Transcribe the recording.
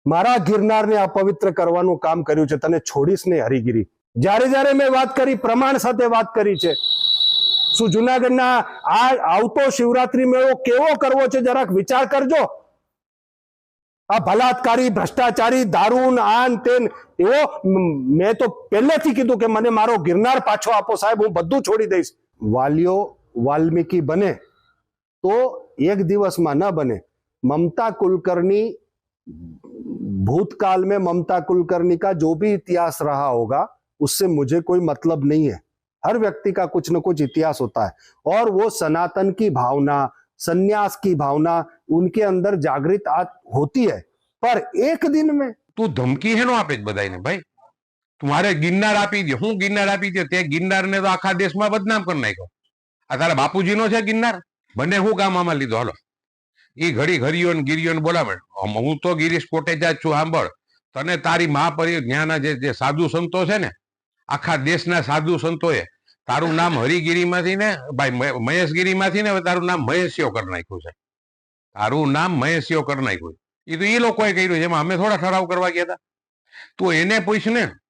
મારા ગિરનારને અપવિત્ર કરવાનું કામ કર્યું છે. તને છોડીશ નહીં હરિગીરી. જ્યારે જ્યારે મેં વાત કરી, પ્રમાણ સાથે વાત કરી છે. શું જુનાગઢના આ આવતો શિવરાત્રી મેળો કેવો કરવો છે જરાક વિચાર કરજો. આ બલાત્કારી, ભ્રષ્ટાચારી, દારૂ, આન તેન એવો મેં તો પહેલેથી કીધું કે મને મારો ગિરનાર પાછો આપો સાહેબ, હું બધું છોડી દઈશ. વાલીઓ વાલ્મીકી બને તો एक दिवस में न बने. ममता कुलकर्णी, भूतकाल में ममता कुलकर्णी का जो भी इतिहास रहा होगा उससे मुझे कोई मतलब नहीं है. हर व्यक्ति का कुछ न कुछ इतिहास होता है और वो सनातन की भावना, संन्यास की भावना उनके अंदर जागृत होती है. पर एक दिन में तू धमकी है नो आपे बधाई ने भाई, तुम्हारे गिरनार आपी दे, हूँ गिरनार आपी दे, ते गिरनार ने तो आखा देश में बदनाम कर नाख्यो. आ तारा बापूजी नो छे गिरनार, बने हूँ काम आमा लीधो. हालो ई घड़ी घड़ियों ने गिरियों ने बोलावे. हूँ तो गिरीश कोटेचा छू. सांभळ, तने तारी महापरि ज्ञाना जे साधु संतो छे ने, आखा देशना साधु संतोए तारू नाम हरिगिरी मांथी ने भाई महेशगिरी मांथी ने तारू नाम महेशियो कर नाख्युं छे. तारू नाम महेशियो कर नाख्युं. ई तो ई लोकोए कर्युं छे, एमां अमे थोड़ा ठराव करवा गया था. तो एने पूछ ने